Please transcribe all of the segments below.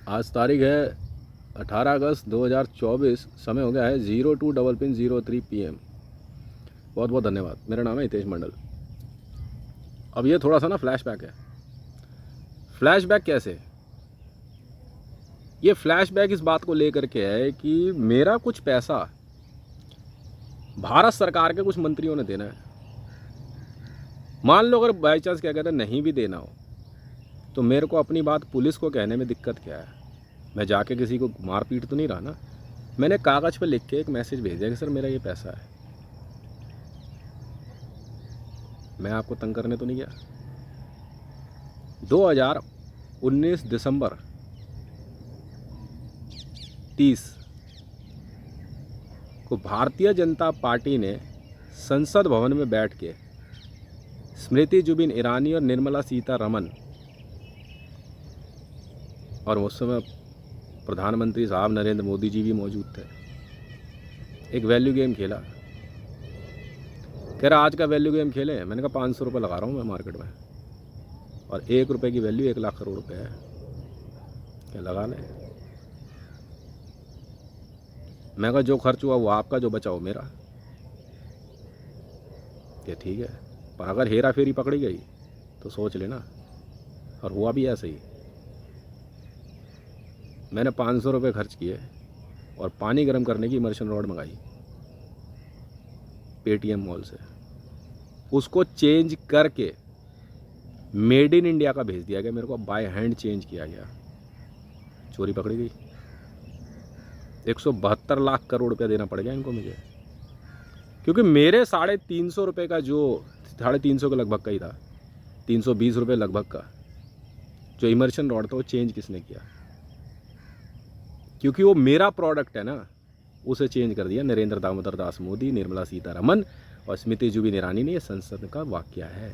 आज तारीख है 18 अगस्त 2024। समय हो गया है 02:03 PM। बहुत बहुत धन्यवाद। मेरा नाम है हितेश मंडल। अब ये थोड़ा सा ना फ्लैशबैक है। फ्लैशबैक कैसे? ये फ्लैशबैक इस बात को लेकर के है कि मेरा कुछ पैसा भारत सरकार के कुछ मंत्रियों ने देना है। मान लो अगर बाई चांस क्या कहते हैं नहीं भी देना हो तो मेरे को अपनी बात पुलिस को कहने में दिक्कत क्या है? मैं जाके किसी को मार पीट तो नहीं रहा ना। मैंने कागज़ पे लिख के एक मैसेज भेज दिया कि सर मेरा ये पैसा है, मैं आपको तंग करने तो नहीं गया। 2019 दिसंबर 30 को भारतीय जनता पार्टी ने संसद भवन में बैठ के स्मृति जुबिन ईरानी और निर्मला सीतारमन और उस समय प्रधानमंत्री साहब नरेंद्र मोदी जी भी मौजूद थे, एक वैल्यू गेम खेला। कह रहा आज का वैल्यू गेम खेले। मैंने कहा 500 रुपये लगा रहा हूँ मैं मार्केट में, और 1 रुपये की वैल्यू 1 लाख करोड़ रुपये है, क्या लगा लें? मैं कहा जो खर्च हुआ वो आपका, जो बचा वो मेरा। ये ठीक है, पर अगर हेरा फेरी पकड़ी गई तो सोच लेना। और हुआ भी ऐसा ही। मैंने 500 रुपये खर्च किए और पानी गर्म करने की इमर्शन रॉड मंगाई पेटीएम मॉल से। उसको चेंज करके मेड इन इंडिया का भेज दिया गया मेरे को, बाय हैंड चेंज किया गया। चोरी पकड़ी गई। 172 लाख करोड़ रुपया देना पड़ गया इनको मुझे, क्योंकि मेरे 350 रुपये का, जो 350 के लगभग का ही था, 320 रुपये लगभग का जो इमर्शन रॉड था वो चेंज किसने किया? क्योंकि वो मेरा प्रोडक्ट है ना, उसे चेंज कर दिया नरेंद्र दामोदर दास मोदी, निर्मला सीतारमन और स्मृति जुबिन ईरानी ने। ये संसद का वाकया है।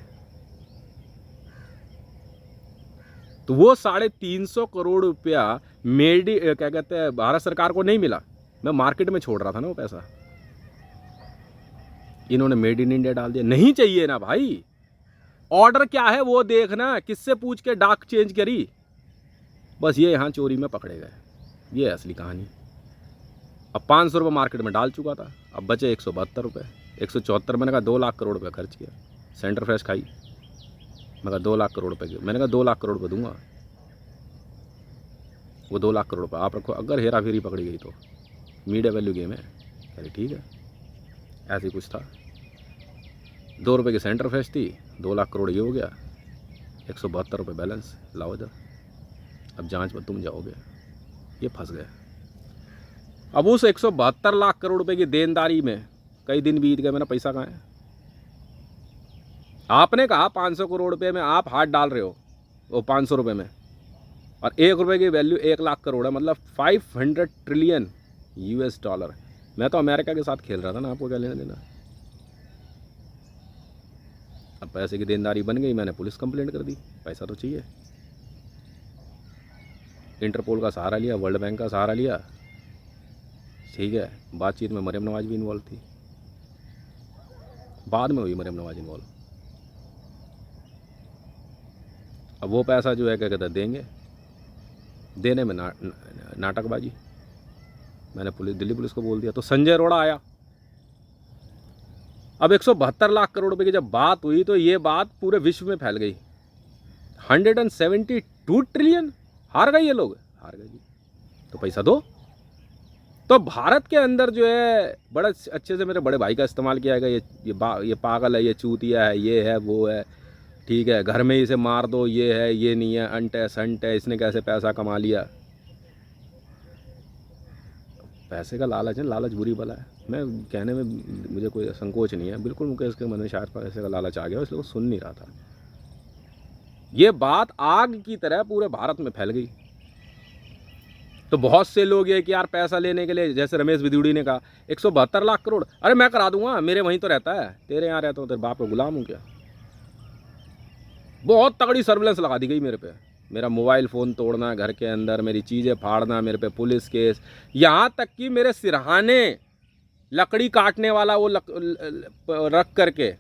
तो वो 350 करोड़ रुपया क्या कहते हैं भारत सरकार को नहीं मिला। मैं मार्केट में छोड़ रहा था ना वो पैसा, इन्होंने मेड इन इंडिया डाल दिया। नहीं चाहिए ना भाई, ऑर्डर क्या है वो देखना, किससे पूछ के डाक चेंज करी, बस ये यहाँ चोरी में पकड़े गए। ये है असली कहानी। अब 500 रुपये मार्केट में डाल चुका था, अब बचे 172 रुपये। 174 मैंने कहा 2 लाख करोड़ रुपये खर्च किया। सेंटर फ्रेश खाई, मैं कहा 2 लाख करोड़ रुपये की, मैंने कहा 2 लाख करोड़ रुपये दूंगा। वो 2 लाख करोड़ रुपये आप रखो, अगर हेरा फेरी पकड़ी गई तो मीडिया वैल्यू गेम है। अरे ठीक है, ऐसे ही कुछ था। 2 रुपये की सेंटर फ्रेश थी, 2 लाख करोड़ ये हो गया, 172 रुपये बैलेंस। लाओ इधर, अब जांच पर तुम जाओगे। ये फंस गए। अब उस 172 लाख करोड़ रुपए की देनदारी में कई दिन बीत गए, मेरा पैसा कहाँ है? आपने कहा 500 करोड़ रुपए में आप हाथ डाल रहे हो, वो 500 रुपये में, और 1 रुपये की वैल्यू 1 लाख करोड़ है, मतलब 500 ट्रिलियन US डॉलर। मैं तो अमेरिका के साथ खेल रहा था ना, आपको क्या लेना देना? अब पैसे की देनदारी बन गई, मैंने पुलिस कंप्लेंट कर दी। पैसा तो चाहिए। इंटरपोल का सहारा लिया, वर्ल्ड बैंक का सहारा लिया, ठीक है। बातचीत में मरियम नवाज भी इन्वॉल्व थी, बाद में हुई मरियम नवाज इन्वॉल्व। अब वो पैसा जो है क्या कहते हैं देंगे, देने में नाटकबाजी। मैंने दिल्ली पुलिस को बोल दिया, तो संजय अरोड़ा आया। अब 172 लाख करोड़ रुपए की जब बात हुई तो ये बात पूरे विश्व में फैल गई। 172 ट्रिलियन, हार गए ये लोग, हार गए जी। तो पैसा दो। तो भारत के अंदर जो है बड़ा अच्छे से मेरे बड़े भाई का इस्तेमाल किया गया, ये पागल है, ये चूतिया है, ये है, वो है, ठीक है, घर में इसे मार दो, ये है, ये नहीं है, अंट है, संट है, इसने कैसे पैसा कमा लिया। पैसे का लालच है, लालच बुरी बला है। मैं कहने में मुझे कोई संकोच नहीं है, बिल्कुल मुकेश के मन में शायद पैसे का लालच आ गया, इसलिए वो सुन नहीं रहा था। ये बात आग की तरह पूरे भारत में फैल गई। तो बहुत से लोग ये कि यार पैसा लेने के लिए, जैसे रमेश बिदूड़ी ने कहा 172 लाख करोड़, अरे मैं करा दूंगा, मेरे वहीं तो रहता है, तेरे यहाँ रहता हूँ, तेरे बाप का गुलाम हूँ क्या? बहुत तगड़ी सर्विलेंस लगा दी गई मेरे पे। मेरा मोबाइल फ़ोन तोड़ना घर के अंदर, मेरी चीज़ें फाड़ना, मेरे पे पुलिस केस, यहाँ तक कि मेरे सिरहाने लकड़ी काटने वाला वो रख करके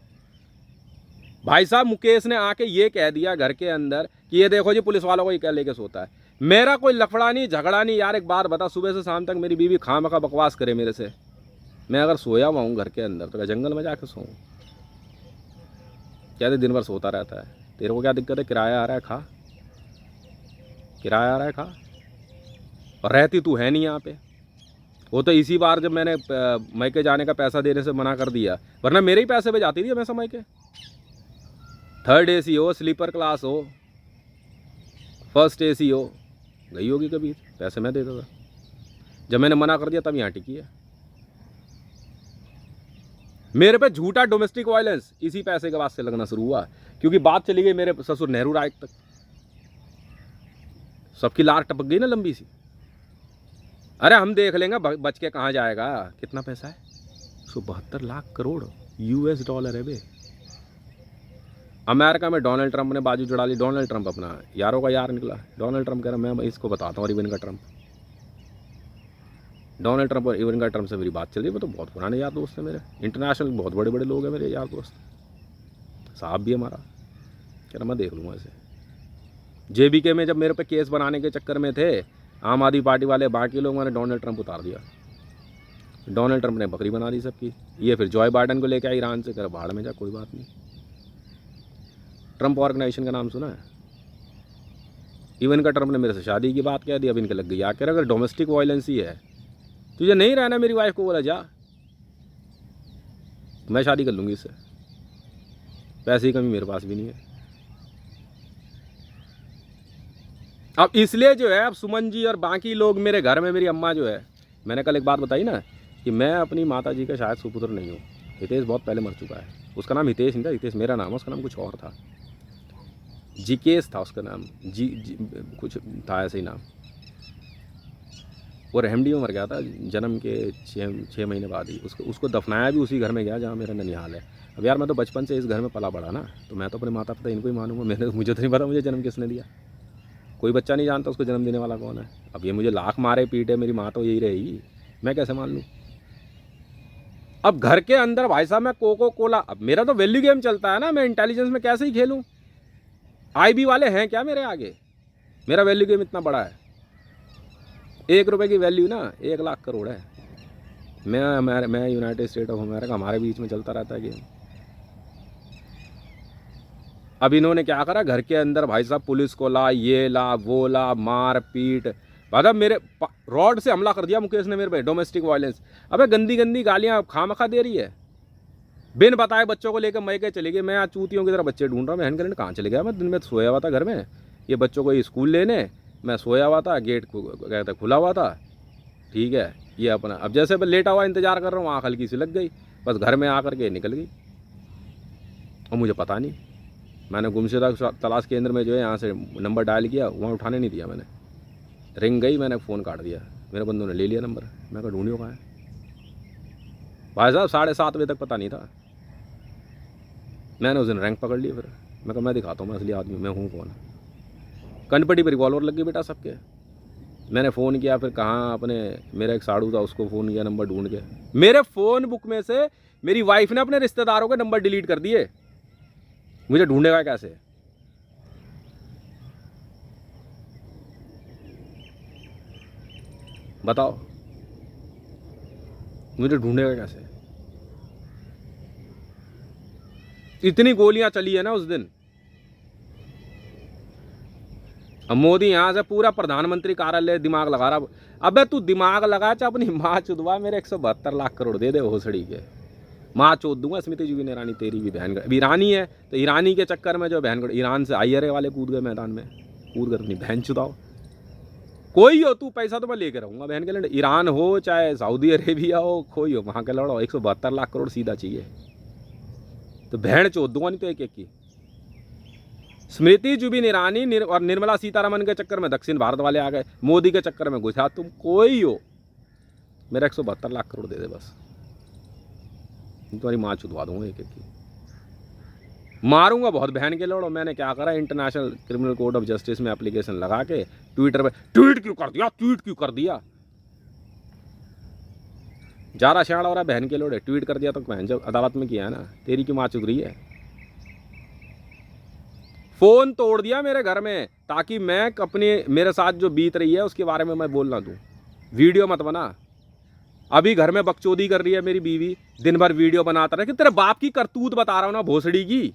भाई साहब मुकेश ने आके ये कह दिया घर के अंदर कि ये देखो जी पुलिस वालों को ये क्या लेके सोता है। मेरा कोई लफड़ा नहीं, झगड़ा नहीं यार। एक बात बता, सुबह से शाम तक मेरी बीवी खामखा बकवास करे मेरे से। मैं अगर सोया हुआ हूँ घर के अंदर तो क्या जंगल में जाके सोऊं? क्या दिन भर सोता रहता है? तेरे को क्या दिक्कत है? किराया आ रहा है, खा। किराया आ रहा है, खा। और रहती तू है नहीं यहाँ पे। वो तो इसी बार जब मैंने मायके जाने का पैसा देने से मना कर दिया, वरना मेरे ही पैसे पे जाती थी हमेशा मायके। 3rd AC हो, स्लीपर क्लास हो, 1st AC हो, गई होगी कभी, पैसे मैं देता था। जब मैंने मना कर दिया तब यहाँ टिकी है। मेरे पे झूठा डोमेस्टिक वायलेंस इसी पैसे के बाद से लगना शुरू हुआ, क्योंकि बात चली गई मेरे ससुर नेहरू राय तक। सबकी लार टपक गई ना लंबी सी। अरे हम देख लेंगे बच के कहाँ जाएगा। कितना पैसा है? 172 लाख करोड़ US डॉलर है बे। अमेरिका में डोनाल्ड ट्रंप ने बाजू चढ़ा ली। डोनाल्ड ट्रंप अपना यारों का यार निकला। डोनाल्ड ट्रंप कह रहा मैं इसको बताता हूँ इवेंका ट्रंप। डोनाल्ड ट्रंप और इवेंका ट्रंप से मेरी बात चल रही है। वो तो बहुत पुराने यार दोस्त हैं मेरे, इंटरनेशनल बहुत बड़े बड़े लोग हैं मेरे यार दोस्त। साहब भी हमारा कह रहा मैं देख लूँगा इसे। JBK में जब मेरे पे केस बनाने के चक्कर में थे आम आदमी पार्टी वाले, बाकी लोग, मैंने डोनाल्ड ट्रंप उतार दिया। डोनाल्ड ट्रंप ने बकरी बना दी सबकी। ये फिर जॉय बाइडन को लेकर ईरान से, कर भाड़ में जा, कोई बात नहीं। ट्रंप ऑर्गेनाइजेशन का नाम सुना है? इवेंका ट्रंप ने मेरे से शादी की बात कह दी, अब इनके लग गई आखिर। अगर डोमेस्टिक वायलेंस ही है, तुझे नहीं रहना, मेरी वाइफ को बोला जा, मैं शादी कर लूँगी इससे। पैसे की कमी मेरे पास भी नहीं है। अब इसलिए जो है, अब सुमन जी और बाकी लोग मेरे घर में, मेरी अम्मा जो है, मैंने कल एक बात बताई ना कि मैं अपनी माता जी का शायद सुपुत्र नहीं हूँ। हितेश बहुत पहले मर चुका है। उसका नाम हितेश नहीं था, हितेश मेरा नाम है, उसका नाम कुछ और था, जिकेश था उसका नाम, जी कुछ था ऐसे ही नाम। वो रहमडी में मर गया था जन्म के 6 महीने बाद ही। उसको दफनाया भी उसी घर में गया जहाँ मेरा ननिहाल है। अब यार मैं तो बचपन से इस घर में पला बड़ा ना, तो मैं तो अपने माता पिता इनको ही मानूंगा। मुझे तो नहीं पता मुझे जन्म किसने दिया। कोई बच्चा नहीं जानता उसको जन्म देने वाला कौन है। अब ये मुझे लाख मारे पीटे, मेरी माँ तो यही रहेगी, मैं कैसे मान लूँ? अब घर के अंदर भाई साहब मैं कोको कोला, अब मेरा तो वैल्यू गेम चलता है ना, मैं इंटेलिजेंस में कैसे ही खेलूँ? IB वाले हैं क्या मेरे आगे? मेरा वैल्यू गेम इतना बड़ा है। 1 रुपये की वैल्यू ना 1 लाख करोड़ है। मैं यूनाइटेड स्टेट ऑफ अमेरिका, हमारे बीच में चलता रहता है गेम। अब इन्होंने क्या करा, घर के अंदर भाई साहब पुलिस को ला, ये ला, वो ला, मार पीट, मतलब मेरे रॉड से हमला कर दिया मुकेश ने मेरे पे, डोमेस्टिक वायलेंस। अबे गंदी गंदी गालियाँ खामखा दे रही है, बिन बताए बच्चों को लेकर मैं के चली गई। मैं आज चूतियों की तरह बच्चे ढूंढ रहा हूँ। मैं कहाँ चले गया? मैं दिन में सोया हुआ था घर में, ये बच्चों को स्कूल लेने मैं सोया हुआ था, गेट कहता खुला हुआ था, ठीक है। ये अपना अब जैसे मैं लेटा हुआ इंतजार कर रहा हूँ, आँख हल्की सी लग गई, बस घर में आकर के निकल गई। और मुझे पता नहीं, मैंने गुमशुदा तलाश केंद्र में जो है यहाँ से नंबर डायल किया, वहाँ उठाने नहीं दिया मैंने। रिंग गई, मैंने फ़ोन काट दिया, मेरे बंदों ने ले लिया नंबर। मैं कहा ढूंढियो कहाँ है भाई साहब? 7:30 बजे तक पता नहीं था। मैंने उस दिन रैंक पकड़ लिया। फिर मैं कहा मैं दिखाता हूँ मैं असली आदमी मैं हूँ कौन। कनपट्टी पर रिवॉल्वर लग गई बेटा सबके। मैंने फ़ोन किया, फिर कहाँ अपने मेरा एक साड़ू था उसको फ़ोन किया, नंबर ढूंढ के। मेरे फ़ोन बुक में से मेरी वाइफ ने अपने रिश्तेदारों के नंबर डिलीट कर दिए। मुझे ढूंढेगा कैसे? बताओ, मुझे ढूंढेगा कैसे? इतनी गोलियां चली है ना उस दिन। अब मोदी यहाँ से पूरा प्रधानमंत्री कार्यालय दिमाग लगा रहा। अबे तू दिमाग लगा चाहे अपनी माँ चुदवा, मेरे 172 लाख करोड़ दे दे होसड़ी के, माँ चोद दूंगा। स्मृति जुबिन ईरानी तेरी भी बहन, अब ईरानी है तो ईरानी के चक्कर में जो बहन ईरान से IRA वाले कूद गए मैदान में, कूद कर अपनी बहन चुदाओ। कोई हो तू, पैसा तो मैं लेके रहूँगा बहन के लिए। ईरान हो चाहे सऊदी अरेबिया हो, कोई हो, वहाँ के लड़ो। 172 लाख करोड़ सीधा चाहिए तो बहन चोद दूंगा, नहीं तो एक की। स्मृति जुबिन ईरानी और निर्मला सीतारमन के चक्कर में दक्षिण भारत वाले आ गए, मोदी के चक्कर में गुजरात। तुम कोई हो, मेरा 172 लाख करोड़ दे दे बस, तुम्हारी माँ चुदवा दूंगा एक की, मारूंगा बहुत बहन के लड़ो। मैंने क्या करा, international criminal court of justice में एप्लीकेशन लगा के ट्विटर पे ट्वीट क्यों कर दिया। जा रहा श्याड़ा हो रहा बहन के लोड़े, ट्वीट कर दिया तो बहन जब अदालत में किया है ना, तेरी की माँ चुद रही है। फ़ोन तोड़ दिया मेरे घर में, ताकि मैं अपने मेरे साथ जो बीत रही है उसके बारे में मैं बोल ना दूँ। वीडियो मत बना। अभी घर में बकचोदी कर रही है मेरी बीवी, दिन भर वीडियो बनाता रहे कि तेरे बाप की करतूत बता रहा हूँ ना, भोसड़ी की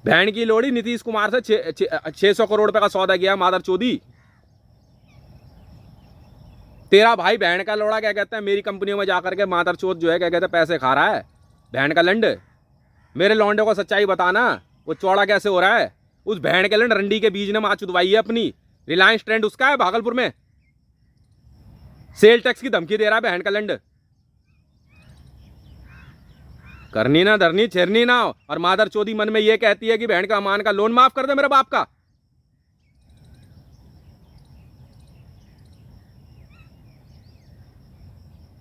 बहन की लोड़ी। नीतीश कुमार से 600 करोड़ रुपए का सौदा किया मादर चोदी। तेरा भाई बहन का लोड़ा क्या कहते हैं, मेरी कंपनियों में जाकर के मादर चोद जो है क्या कहते हैं पैसे खा रहा है, बहन का लंड। मेरे लौंडे को सच्चाई बताना, वो चौड़ा कैसे हो रहा है। उस बहन के लंड रंडी के बीज ने माँ चुदवाई है अपनी। रिलायंस ट्रेंड उसका है भागलपुर में, सेल टैक्स की धमकी दे रहा है बहन का लंड। करनी ना धरनी छेरनी ना हो, और मादर चोदी मन में ये कहती है कि बहन का अमान का लोन माफ कर दे मेरे बाप का।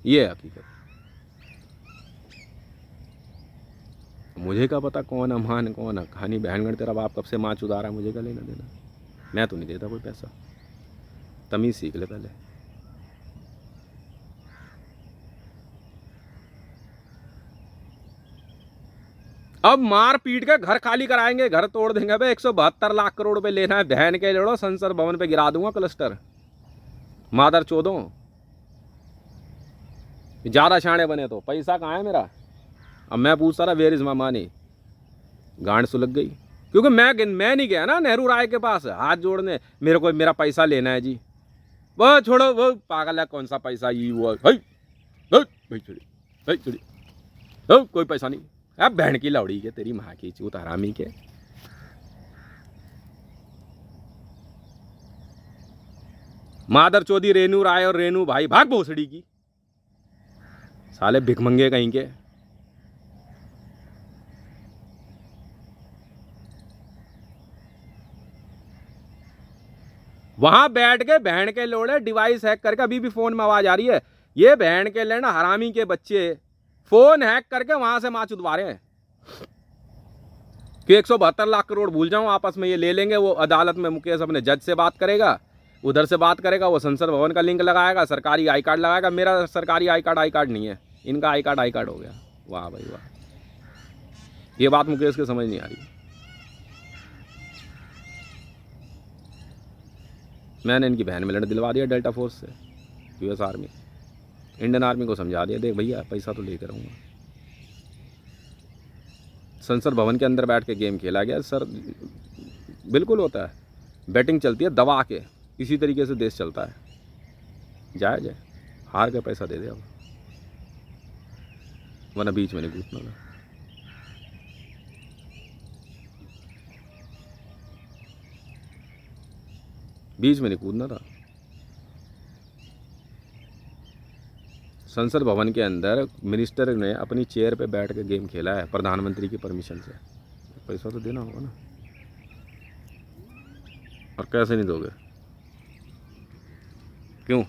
ये है हकीकत। मुझे क्या पता कौन अमान कौन है कहानी। बहनगढ़ तेरा बाप कब से माँ चुदा रहा है, मुझे क्या लेना देना। मैं तो नहीं देता कोई पैसा। तमीज सीख ले पहले। अब मार पीट के घर खाली कराएंगे, घर तोड़ देंगे। भाई 172 लाख करोड़ रुपए लेना है बहन के लोड़ो, संसद भवन पे गिरा दूंगा क्लस्टर। मादर चोदों, ज्यादा शाणे बने तो पैसा कहाँ है मेरा। अब मैं पूछता रहा वेयर इज माय मनी, गांड सुलग गई। क्योंकि मैं नहीं गया ना नेहरू राय के पास हाथ जोड़ने, मेरे को मेरा पैसा लेना है जी। वो छोड़ो, वो पागल है, कौन सा पैसा ये वो भाई छोड़ी कोई पैसा नहीं। अब बहन की लौड़ी के तेरी माँ की चूत हरामी के। मादर चौधरी रेनू राय और रेनू भाई भाग भोसड़ी की, साले भिखमंगे कहीं के। वहां बैठ के बहन के लोड़े डिवाइस हैक करके, अभी भी फोन में आवाज आ रही है, ये बहन के लेना हरामी के बच्चे फोन हैक करके वहां से माँ चुदवा रहे हैं कि 172 लाख करोड़ भूल जाऊं, आपस में ये ले लेंगे। वो अदालत में मुकेश अपने जज से बात करेगा, उधर से बात करेगा, वो संसद भवन का लिंक लगाएगा, सरकारी आई कार्ड लगाएगा। मेरा सरकारी आई कार्ड नहीं है, इनका आई कार्ड हो गया। वाह भाई वाह, ये बात मुकेश के समझ नहीं आ रही। मैंने इनकी बहन में लड़ दिलवा दिया डेल्टा फोर्स से, यूएस आर्मी, इंडियन आर्मी को समझा दिया, देख भैया पैसा तो लेकर आऊँगा। संसद भवन के अंदर बैठ के गेम खेला गया सर, बिल्कुल होता है। बैटिंग चलती है दबा के, इसी तरीके से देश चलता है। जायज है, हार के पैसा दे दे अब, वरना बीच में नहीं कूदना था। बीच में नहीं कूदना था। संसद भवन के अंदर मिनिस्टर ने अपनी चेयर पे बैठ के गेम खेला है प्रधानमंत्री की परमिशन से। पैसा तो देना होगा ना, और कैसे नहीं दोगे, क्यों?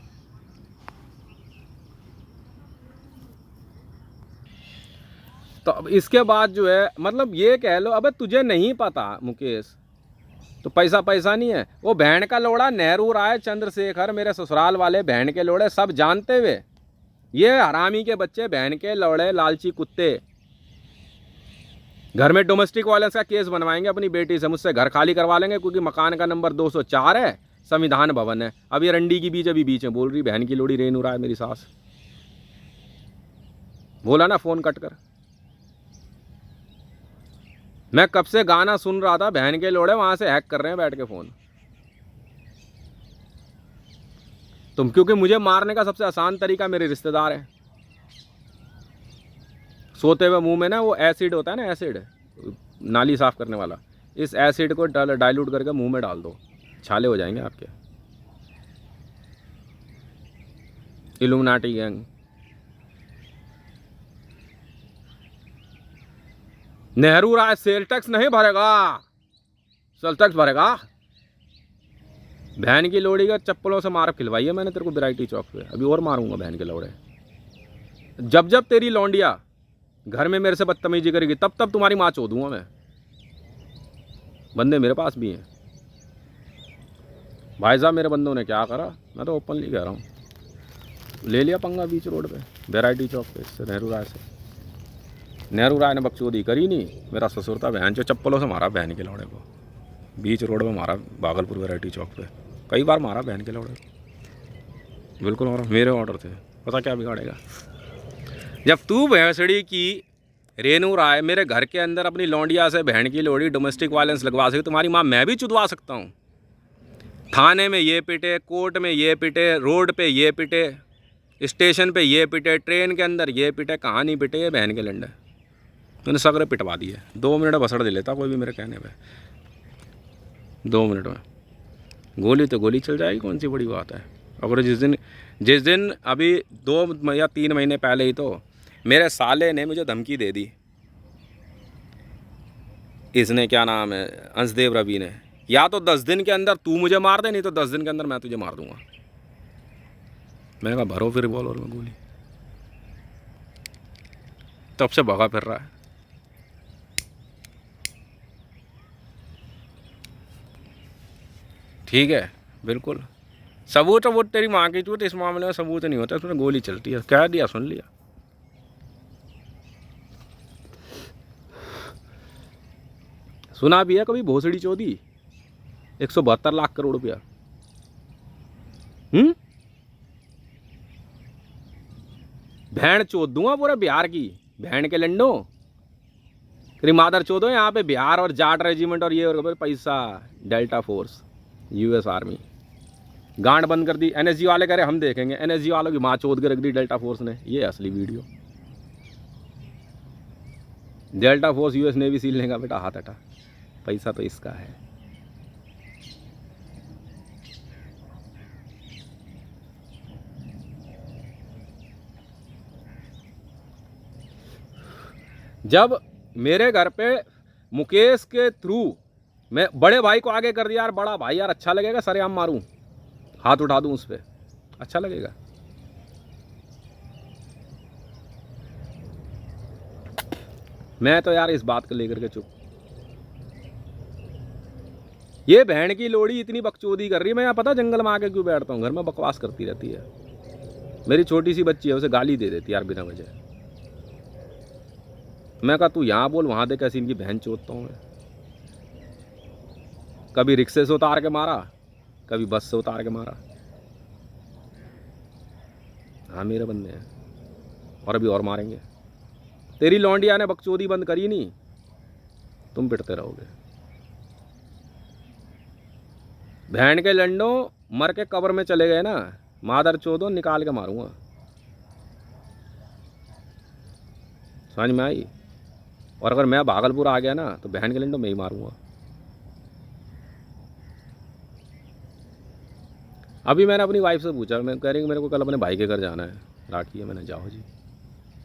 तो अब इसके बाद जो है, मतलब ये कह लो, अबे तुझे नहीं पता मुकेश, तो पैसा नहीं है। वो बहन का लोड़ा नेहरू राय चंद्रशेखर, मेरे ससुराल वाले बहन के लोड़े सब जानते हुए, ये हरामी के बच्चे बहन के लोड़े लालची कुत्ते घर में डोमेस्टिक वायलेंस का केस बनवाएंगे अपनी बेटी से, मुझसे घर खाली करवा लेंगे क्योंकि मकान का नंबर 204 है, संविधान भवन है। अब ये रंडी की बीच अभी बीच में बोल रही बहन की लोड़ी रेनू राय मेरी सास। बोला ना फोन कट कर। मैं कब से गाना सुन रहा था, बहन के लोड़े वहां से हैक कर रहे हैं बैठ के फोन। तुम, क्योंकि मुझे मारने का सबसे आसान तरीका मेरे रिश्तेदार है। सोते हुए मुंह में ना वो एसिड होता है ना, एसिड नाली साफ करने वाला, इस एसिड को डाइल्यूट करके मुंह में डाल दो, छाले हो जाएंगे आपके। Illuminati gang. Nehru Rai sale tax नहीं भरेगा, सेल टैक्स भरेगा। बहन की लोड़ी का चप्पलों से मार खिलवाई है मैंने तेरे को वैरायटी चौक पे, अभी और मारूंगा बहन के लौड़े। जब तेरी लौंडिया घर में मेरे से बदतमीजी करेगी तब तुम्हारी माँ चोदूंगा मैं। बंदे मेरे पास भी हैं भाई साहब, मेरे बंदों ने क्या करा, मैं तो ओपनली कह रहा हूँ, ले लिया पंगा बीच रोड पे वैरायटी चौक पे इससे, नेहरू राय से। नेहरू राय ने बकचोदी करी नहीं, मेरा ससुर था बहन जो चप्पलों से मारा बहन के लौड़े को। बीच रोड में मारा, भागलपुर वैरायटी चौक पे कई बार मारा बहन के लौड़े। बिल्कुल और मेरे ऑर्डर थे, पता क्या बिगाड़ेगा। जब तू भैंसड़ी की रेनू राय मेरे घर के अंदर अपनी लौंडिया से बहन की लोड़ी डोमेस्टिक वायलेंस लगवा सके, तुम्हारी माँ मैं भी चुदवा सकता हूँ। थाने में ये पिटे, कोर्ट में ये पिटे, रोड पे ये पिटे, स्टेशन पे ये पिटे, ट्रेन के अंदर ये पिटे, कहाँ नहीं पिटे ये बहन के लंडे। मैंने सगरे पिटवा दिए। 2 मिनट भसड़ दे लेता कोई भी मेरे कहने पे, 2 मिनट में। गोली तो गोली चल जाएगी, कौन सी बड़ी बात है। अगर जिस दिन अभी 2 या 3 महीने पहले ही तो मेरे साले ने मुझे धमकी दे दी, इसने क्या नाम है अंशदेव रवि ने, या तो 10 दिन के अंदर तू मुझे मार दे, नहीं तो 10 दिन के अंदर मैं तुझे मार दूंगा। मैंने कहा भरो फिर रिवॉल्वर में गोली। तब से भगा फिर रहा है। ठीक है, बिल्कुल सबूत वो तेरी माँ की चूत, इस मामले में सबूत नहीं होता, उसमें गोली चलती है। कह दिया, सुन लिया। सुना भी है कभी भोसड़ी चौधरी 172 लाख करोड़ रुपया। भैंड चोद दूंगा पूरे बिहार की, भैंड के लंडो तेरी मादर चोदो। यहाँ पे बिहार और जाट रेजिमेंट और ये और पैसा, डेल्टा फोर्स, यूएस आर्मी गांड बंद कर दी। एनएसजी वाले कह रहे हम देखेंगे, एनएसजी वालों की माँ चोद के रख दी डेल्टा फोर्स ने। ये असली video. Delta force US navy seal लेगा बेटा, हाथ हटा, पैसा तो इसका है। जब मेरे घर पे मुकेश के थ्रू मैं बड़े भाई को आगे कर दिया, यार बड़ा भाई यार अच्छा लगेगा सरेआम मारूं, हाथ उठा दूं उस पर, अच्छा लगेगा। मैं तो यार इस बात को लेकर के चुप। ये बहन की लोड़ी इतनी बकचोदी कर रही है, मैं यहाँ पता जंगल में आके क्यों बैठता हूँ, घर में बकवास करती रहती है। मेरी छोटी सी बच्ची है, उसे गाली दे देती यार बिना वजह। मैं कहा तू यहाँ बोल, वहाँ देख कैसी इनकी बहन चोदता हूँ मैं। कभी रिक्शे से उतार के मारा, कभी बस से उतार के मारा। हाँ मेरे बंदे हैं, और अभी और मारेंगे। तेरी लौंडिया ने बकचोदी बंद करी नहीं, तुम पिटते रहोगे। बहन के लंडो मर के कब्र में चले गए ना, मादर चोदो निकाल के मारूंगा। समझ में आई। और अगर मैं भागलपुर आ गया ना तो बहन के लंडो मैं ही मारूंगा। अभी मैंने अपनी वाइफ से पूछा, मैं कह रही कि मेरे को कल अपने भाई के घर जाना है, राखी है। मैंने जाओ जी।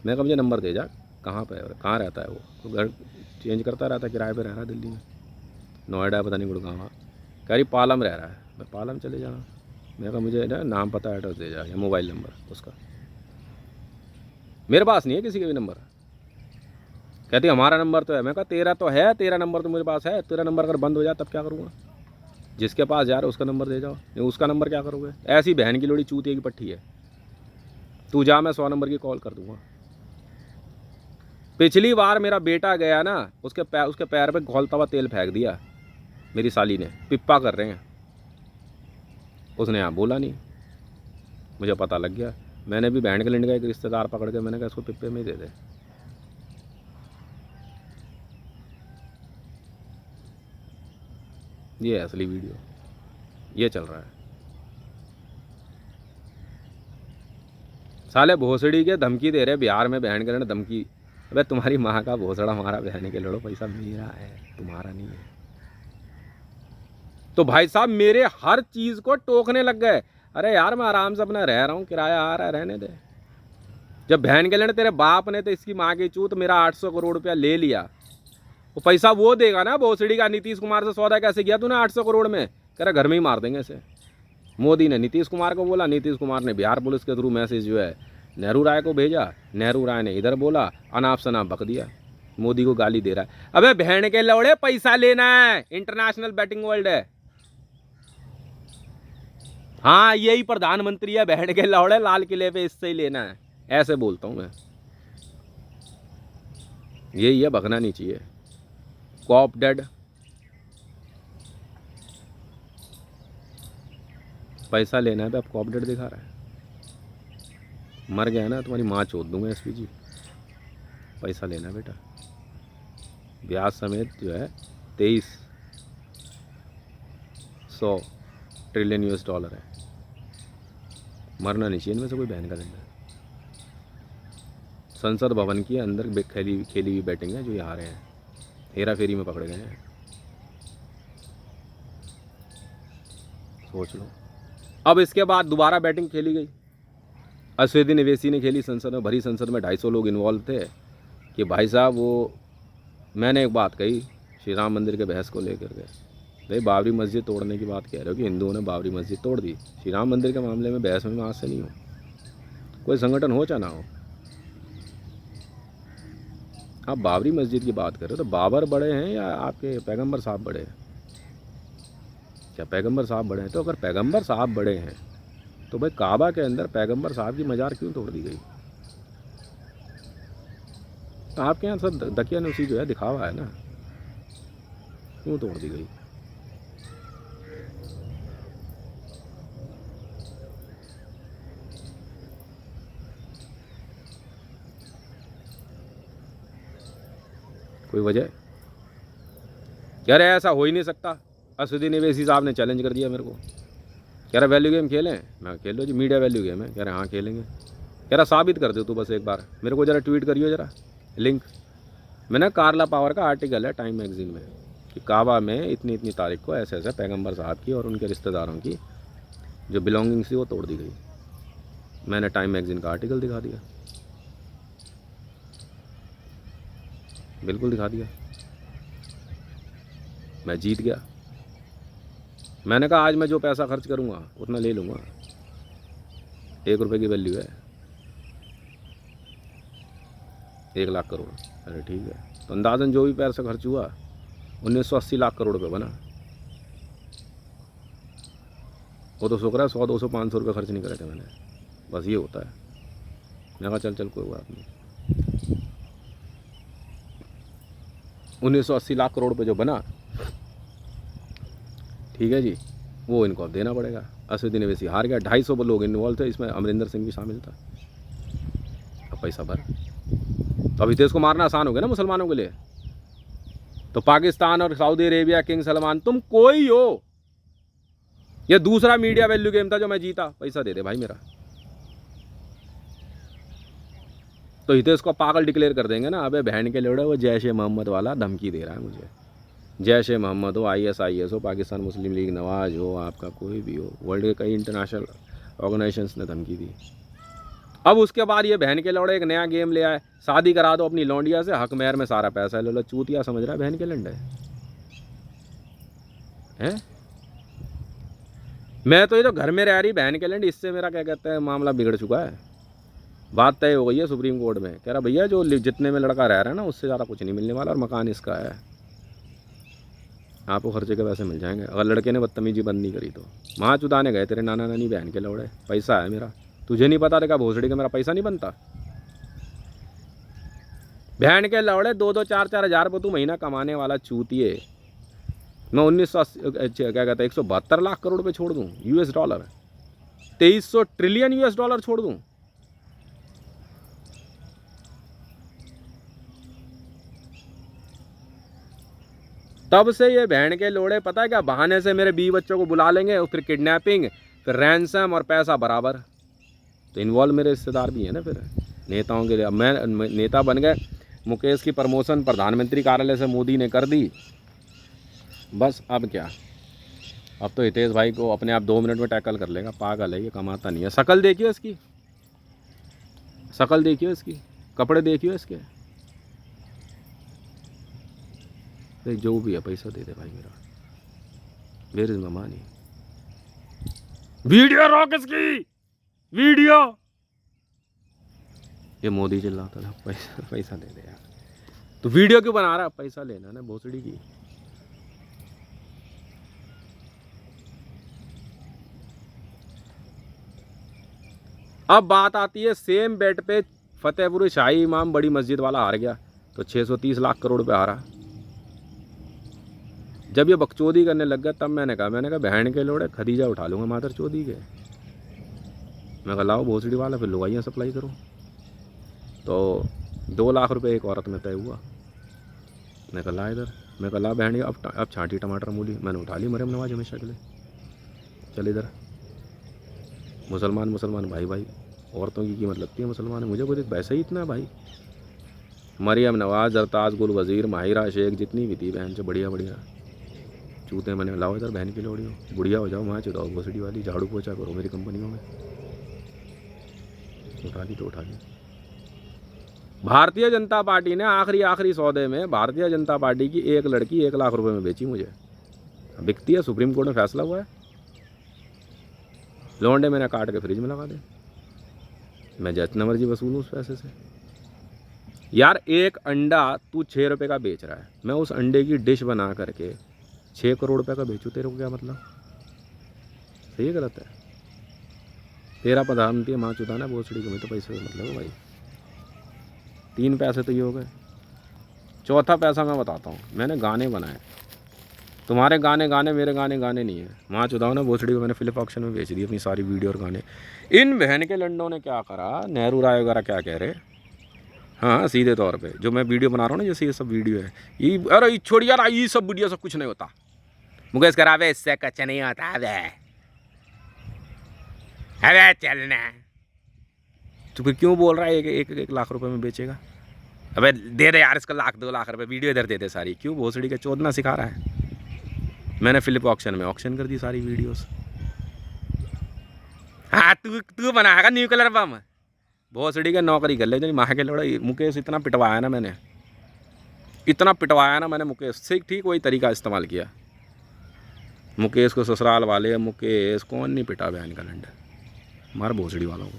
मैं कहा मुझे नंबर दे जा, कहाँ पे है, कहाँ रहता है वो। तो घर चेंज करता रहता है, किराए पे रह रहा है दिल्ली में, नोएडा पता नहीं गुड़गांव। कह रही पालम रह रहा है। मैं पालम चले जाना। मैं कहा मुझे ना नाम पता, एड्रेस दे जा या मोबाइल नंबर उसका। मेरे पास नहीं है किसी का भी नंबर। कहती हमारा नंबर तो है। मैं कहा तेरा तो है, तेरा नंबर तो मेरे पास है, तेरा नंबर अगर बंद हो जाए तब क्या करूँगा। जिसके पास जा रहे हो उसका नंबर दे जाओ, नहीं उसका नंबर क्या करोगे। ऐसी बहन की लोड़ी चूतिए की पट्टी है। तू जा, मैं 100 नंबर की कॉल कर दूंगा। पिछली बार मेरा बेटा गया ना, उसके पैर पे घोलता हुआ तेल फेंक दिया मेरी साली ने, पिप्पा कर रहे हैं। उसने यहाँ बोला नहीं, मुझे पता लग गया। मैंने भी बहन के लंड का एक रिश्तेदार पकड़ के मैंने कहा इसको पिप्पे में ही दे दे। ये असली वीडियो, ये चल रहा है। साले भोसड़ी के धमकी दे रहे बिहार में, बहन के लंड धमकी। अबे तुम्हारी माँ का भोसड़ा मारा, बहन के लड़ो, पैसा मेरा है तुम्हारा नहीं है। तो भाई साहब मेरे हर चीज को टोकने लग गए। अरे यार मैं आराम से अपना रह रहा हूँ, किराया आ रहा है, रहने दे। जब बहन के लड़ तेरे बाप ने तो इसकी माँ की चूत मेरा 800 करोड़ रुपया ले लिया, वो पैसा वो देगा ना भोसड़ी का। नीतीश कुमार से सौदा कैसे किया तूने 800 करोड़ में? कह रहा घर में ही मार देंगे इसे। मोदी ने नीतीश कुमार को बोला, नीतीश कुमार ने बिहार पुलिस के थ्रू मैसेज जो है नेहरू राय को भेजा, नेहरू राय ने इधर बोला, अनाप शनाप बक दिया। मोदी को गाली दे रहा है। अबे बहन के लौड़े पैसा लेना है, इंटरनेशनल बैटिंग वर्ल्ड है। हाँ यही प्रधानमंत्री है, बहन के लौड़े लाल किले पे इससे ही लेना है, ऐसे बोलता हूं मैं। यही है, भगना नहीं चाहिए। कॉप डेड, पैसा लेना है तो आपको अपडेट दिखा रहा है। मर गया ना तुम्हारी माँ चोद दूंगा SPG। पैसा लेना है बेटा, ब्याज समेत जो है 2300 ट्रिलियन US डॉलर है। मरना नहीं चाहिए इनमें से कोई बहन का धंधा। संसद भवन के अंदर खेली हुई बैटिंग है जो ये हारे हैं, हेरा फेरी में पकड़े गए हैं। सोच लो। अब इसके बाद दोबारा बैटिंग खेली गई, अश्विनी निवेशी ने खेली संसद में, भरी संसद में 250 लोग इन्वॉल्व थे कि भाई साहब वो मैंने एक बात कही श्री राम मंदिर के बहस को लेकर के, भाई बाबरी मस्जिद तोड़ने की बात कह रहे हो कि हिंदुओं ने बाबरी मस्जिद तोड़ दी। श्री राम मंदिर के मामले में बहस में मैं आज से नहीं हूँ, कोई संगठन हो चाहे ना हो। आप बाबरी मस्जिद की बात कर रहे हो तो बाबर बड़े हैं या आपके पैगंबर साहब बड़े हैं? क्या पैगंबर साहब बड़े हैं? तो अगर पैगंबर साहब बड़े हैं तो भाई काबा के अंदर पैगंबर साहब की मजार क्यों तोड़ दी गई? तो आपके यहाँ सब दकियानुसी जो है दिखावा है ना, क्यों तोड़ दी गई? कोई वजह? कह रहे ऐसा हो ही नहीं सकता। अश्विनी निवेशी साहब ने चैलेंज कर दिया मेरे को, कह रहा वैल्यू गेम खेलें? मैं खेल लो जी, मीडिया वैल्यू गेम है। कह रहे हाँ खेलेंगे। कह रहा साबित कर दो तू बस एक बार, मेरे को ज़रा ट्वीट करियो ज़रा लिंक। मैंने कार्ला पावर का आर्टिकल है टाइम मैगजीन में कि काबा में इतनी इतनी तारीख को ऐसे ऐसे पैगंबर साहब की और उनके रिश्तेदारों की जो बिलोंगिंग्स थी वो तोड़ दी गई। मैंने टाइम मैगजीन का आर्टिकल दिखा दिया, बिल्कुल दिखा दिया। मैं जीत गया। मैंने कहा आज मैं जो पैसा खर्च करूँगा उतना ले लूँगा। 1 रुपये की वैल्यू है 1 लाख करोड़। अरे ठीक है, तो अंदाजन जो भी पैसा खर्च हुआ 1980 लाख करोड़ रुपये बना। वो तो शुक्र है 100 200 500 रुपये खर्च नहीं करे थे मैंने, बस ये होता है। मैंने कहा चल चल कोई बात नहीं। 1980 लाख करोड़ रुपये जो बना, ठीक है जी, वो इनको अब देना पड़ेगा। अश्विनी निवेशी हार गया, 250 लोग इन्वॉल्व थे, इसमें अमरिंदर सिंह भी शामिल था। अब पैसा भर, तो अभी देश को मारना आसान हो गया ना मुसलमानों के लिए। तो पाकिस्तान और सऊदी अरेबिया, किंग सलमान, तुम कोई हो। ये दूसरा मीडिया वैल्यू गेम था जो मैं जीता। पैसा दे दे भाई मेरा, तो हितेश को पागल डिक्लेयर कर देंगे ना। अबे बहन के लोड़े, वो जैश ए मोहम्मद वाला धमकी दे रहा है मुझे। जैश ए मोहम्मद हो, ISIS हो, पाकिस्तान मुस्लिम लीग नवाज हो, आपका कोई भी हो, वर्ल्ड के कई इंटरनेशनल ऑर्गेनाइजेशंस ने धमकी दी। अब उसके बाद ये बहन के लौड़े एक नया गेम ले आए, शादी करा दो अपनी लौंडिया से, हक मेहर में सारा पैसा ले लो। चूतिया समझ रहा है बहन के लंडे हैं? मैं तो ये तो घर में रह रही बहन के लंड, इससे मेरा क्या कहते हैं मामला बिगड़ चुका है। बात तय हो गई है सुप्रीम कोर्ट में। कह रहा भैया जो जितने में लड़का रह रहा है ना उससे ज़्यादा कुछ नहीं मिलने वाला, और मकान इसका है, आपको खर्चे के पैसे मिल जाएंगे अगर लड़के ने बदतमीजी बंद नहीं करी तो। माँ चुदाने गए तेरे नाना नानी बहन के लौड़े, पैसा है मेरा, तुझे नहीं पता देखा भोसड़ी का मेरा पैसा नहीं बनता। बहन के लौड़े 2-2 4-4 हज़ार रुपये तू महीना कमाने वाला चूतिए। मैं 1980 क्या कहता है 172 लाख करोड़ रुपये छोड़ दूँ US dollar, 2300 trillion US dollar छोड़ दूँ। तब से ये बहन के लोड़े पता है क्या बहाने से मेरे 20 बच्चों को बुला लेंगे, फिर किडनैपिंग, फिर रैंसम और पैसा बराबर। तो इन्वॉल्व मेरे रिश्तेदार भी हैं ना फिर नेताओं के लिए। अब मैं नेता बन गए, मुकेश की प्रमोशन प्रधानमंत्री कार्यालय से मोदी ने कर दी, बस अब क्या। अब तो हितेश भाई को अपने आप 2 मिनट में टैकल कर लेगा। पागल है ये, कमाता नहीं है। शकल देखियो इसकी, शकल देखियो इसकी, कपड़े देखियो इसके। जो भी है पैसा दे दे भाई मेरा। Where is my money? Video रोक इसकी, वीडियो। ये मोदी चिल्लाता था पैसा पैसा दे दे यार, तो वीडियो क्यों बना रहा? पैसा लेना ना भोसड़ी की। अब बात आती है सेम बेट पे फतेहपुर शाही इमाम बड़ी मस्जिद वाला हार गया, तो 630 लाख करोड़ रुपये हारा। जब ये बकचोदी करने लग गया तब मैंने कहा बहन के लोड़े खदीजा उठा लूँगा मातर चोदी के। मैं कहा लाओ भोसड़ी वाला, फिर लुगाइयाँ सप्लाई करो। तो 2 लाख रुपए एक औरत में तय हुआ। मैं कहा ला इधर, मैं कहा ला बहन अब छांटी टमाटर मूली। मैंने उठा ली मरियम नवाज हमेशा के लिए। चल इधर। मुसलमान भाई भाई, औरतों की कीमत लगती है मुसलमान में। मुझे कुछ वैसे ही इतना है भाई। मरियम नवाज, जरताज गुल वज़ीर, माहिरा शेख, जितनी भी थी बहन से बढ़िया बढ़िया चूते। मैंने लाओ इधर बहन की लोड़ी हो, बुढ़िया हो जाओ, वहाँ चुदाओ भोसड़ी वाली, झाड़ू पोछा करो मेरी कंपनियों में। उठा ली तो उठा ली। भारतीय जनता पार्टी ने आखिरी सौदे में भारतीय जनता पार्टी की एक लड़की 1 लाख रुपए में बेची मुझे। बिकती है, सुप्रीम कोर्ट में फैसला हुआ है। लौंडे मैंने काट के फ्रिज में लगा दे, मैं जितना मर्जी वसूलूँ उस पैसे से। यार एक अंडा तू 6 रुपये का बेच रहा है, मैं उस अंडे की डिश बना करके 6 करोड़ रुपए का बेचूँ, तेरे को क्या मतलब? सही है गलत है? तेरा प्रधानमंत्री माँ चुदाना भोसड़ी को, मैं तो पैसे मतलब है भाई। 3 पैसे तो ये हो गए। चौथा पैसा मैं बताता हूँ, मैंने गाने बनाए। तुम्हारे गाने मेरे गाने नहीं है। माँ चुदाओ ना भोसड़ी को मैंने फ्लिप ऑक्शन में बेच दी अपनी सारी वीडियो और गाने। इन बहन के लंडों ने क्या करा, नेहरू राय वगैरह क्या कह रहे। हाँ सीधे तौर पे जो मैं वीडियो बना रहा हूँ ना, जैसे ये सब वीडियो है, ये अरे छोड़ यार, ये सब वीडियो सब कुछ नहीं होता, मुकेश करावे इससे कुछ नहीं होता। अबे चलना, तो फिर क्यों बोल रहा है एक लाख रुपए में बेचेगा? अबे दे दे यार इसका 1-2 लाख रुपए, वीडियो इधर दे दे सारी। क्यों भोसड़ी का चोदना सिखा रहा है? मैंने फ्लिप ऑक्शन में ऑक्शन कर दी सारी वीडियोस। हाँ तू बनाएगा न्यूक्लियर बम, भोसड़ी का नौकरी कर ले जो माह के लड़ा। मुकेश इतना पिटवाया ना मैंने, इतना पिटवाया ना मैंने मुकेश से, ठीक वही तरीका इस्तेमाल किया। मुकेश को ससुराल वाले, मुकेश कौन नहीं पिटा बहन का लंडा, मार भोसड़ी वालों को।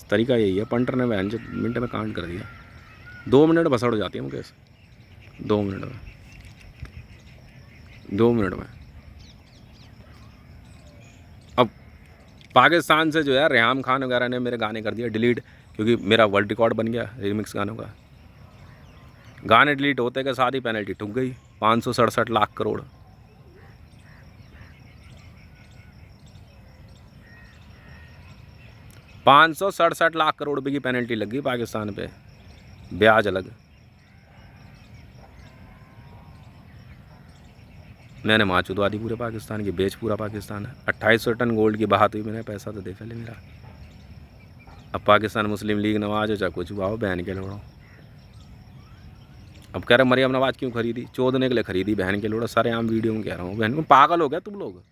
तरीका यही है। पंटर ने बहन मिनट में कांड कर दिया, 2 मिनट बसड़ हो जाती है मुकेश, 2 मिनट में, 2 मिनट में। अब पाकिस्तान से जो है रेहाम खान वगैरह ने मेरे गाने कर दिया डिलीट, क्योंकि मेरा वर्ल्ड रिकॉर्ड बन गया रिमिक्स गानों का। गाने डिलीट होते के साथ ही पेनल्टी ठुक गई, 567 लाख करोड़। ₹567 लाख करोड़ की पेनल्टी लग गई पाकिस्तान पे, ब्याज अलग। मैंने माँ चुदवा दी पूरे पाकिस्तान की, बेच पूरा पाकिस्तान। 2800 टन गोल्ड की बहात हुई, मैंने पैसा तो दे पहले मेरा। अब पाकिस्तान मुस्लिम लीग नवाज हो चाहे कुछ हुआ हो, बहन के लोड़ो। अब कह रहे मरियम नवाज क्यों खरीदी? चोदने के लिए खरीदी बहन के लोड़ा। सारे आम वीडियो में कह रहा हूँ, बहन को पागल हो गया तुम लोग।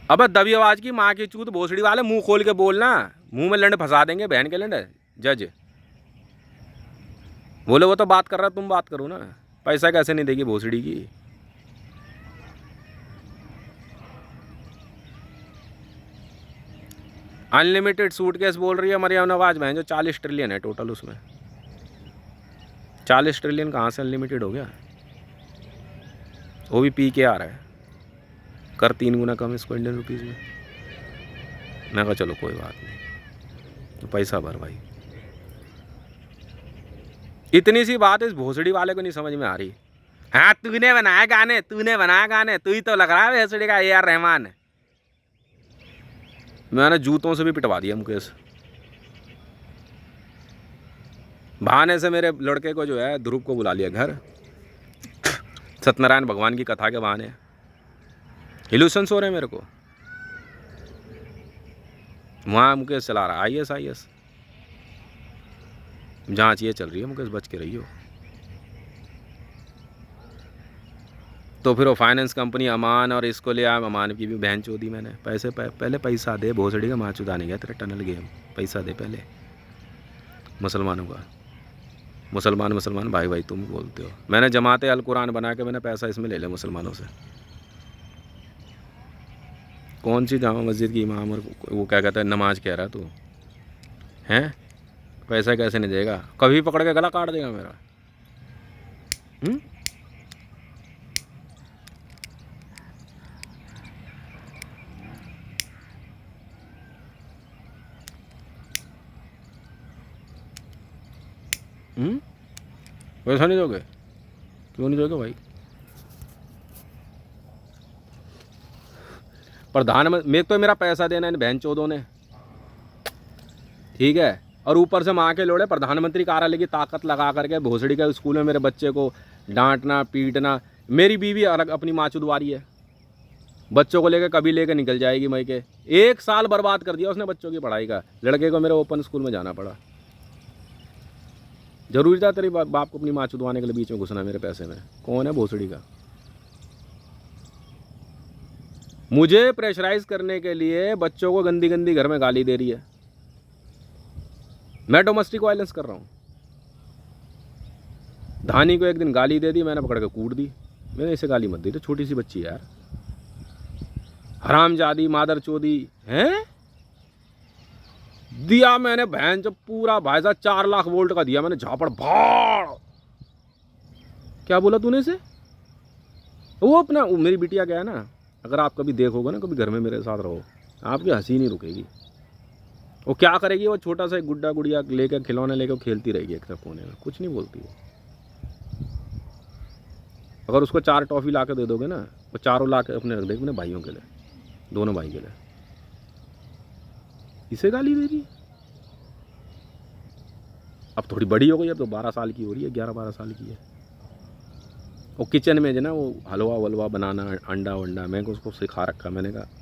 अब दबी आवाज की माँ की चूत भोसड़ी वाले, मुंह खोल के बोलना, मुंह में लंड फंसा देंगे बहन के लंड। जज बोले वो तो बात कर रहा, तुम बात करो ना। पैसा कैसे नहीं देगी भोसड़ी की? अनलिमिटेड सूटकेस बोल रही है मरियम नवाज बहन, जो 40 ट्रिलियन है टोटल, उसमें 40 ट्रिलियन कहाँ से अनलिमिटेड हो गया? वो भी पी के आ रहा है, कर 3 गुना कम इसको इंडियन रुपीज़ में। मैं कहा चलो कोई बात नहीं, तो पैसा भर भाई। इतनी सी बात इस भोसड़ी वाले को नहीं समझ में आ रही। हाँ तूने बनाया गाने, तू ही तो लग रहा है भोसड़ी का AR रहमान। मैंने जूतों से भी पिटवा दिया मुकेश। बहाने से मेरे लड़के को जो है ध्रुव को बुला लिया घर, सत्यनारायण भगवान की कथा के बहाने। हिलूशंस हो रहे हैं मेरे को। वहाँ मुकेश चला रहा IS जांच ये चल रही है, मुकेश बच के रहियो। तो फिर वो फाइनेंस कंपनी अमान और इसको ले आया, अमान की भी बहन चोदी मैंने। पैसे पहले पैसा दे, भोसड़ी का माँ चुदाने गया तेरे टनल गेम, पैसा दे पहले। मुसलमानों का मुसलमान भाई भाई तुम बोलते हो। मैंने जमाते अल कुरान बना के मैंने पैसा इसमें ले लिया मुसलमानों से। कौन सी जामा मस्जिद की इमाम और वो क्या कहता है नमाज कह रहा है तू हैं? पैसा कैसे नहीं देगा? कभी पकड़ के गला काट देगा मेरा। पैसा नहीं दोगे? क्यों नहीं दोगे भाई? प्रधानमंत्री मेरे तो मेरा पैसा देना इन बहन चौधों ने, ठीक है, और ऊपर से माँ के लोड़े प्रधानमंत्री कार्यालय की ताकत लगा करके भोसड़ी के स्कूल में मेरे बच्चे को डांटना पीटना। मेरी बीवी अलग अपनी माँ चुदवारी है, बच्चों को लेकर कभी लेकर निकल जाएगी मई के। 1 साल बर्बाद कर दिया उसने बच्चों की पढ़ाई का। लड़के को मेरे ओपन स्कूल में जाना पड़ा। जरूरी था तेरी बाप को अपनी माँ चुदवाने के लिए बीच में घुसना मेरे पैसे में? कौन है भोसड़ी का? मुझे प्रेशराइज करने के लिए बच्चों को गंदी गंदी घर में गाली दे रही है। मैं डोमेस्टिक वायलेंस कर रहा हूँ। धानी को एक दिन गाली दे दी, मैंने पकड़ के कूट दी। मैंने इसे गाली मत दी, तो छोटी सी बच्ची है यार, हरामजादी मादर चोदी हैं। दिया मैंने बहन जब पूरा भाई साहब 4 लाख वोल्ट का दिया मैंने, झापड़ भाड़। क्या बोला तूने से? वो अपना मेरी बिटिया क्या है ना, अगर आप कभी देखोगे ना, कभी घर में मेरे साथ रहो, आपकी हंसी नहीं रुकेगी। वो क्या करेगी, वो छोटा सा गुड्डा गुड़िया लेकर खिलौने लेकर खेलती रहेगी एक तरफ कोने में, कुछ नहीं बोलती वो। अगर उसको 4 टॉफ़ी ला के दे दोगे ना, वो चारों ला के अपने रख देगी अपने भाइयों के लिए, दोनों भाई के लिए। इसे गाली दे रही है। अब थोड़ी बड़ी हो गई, अब तो 12 साल की हो रही है, 11-12 साल की है। वो किचन में जो ना वो हलवा वलवा बनाना, अंडा वंडा, मैं उसको सिखा रखा। मैंने कहा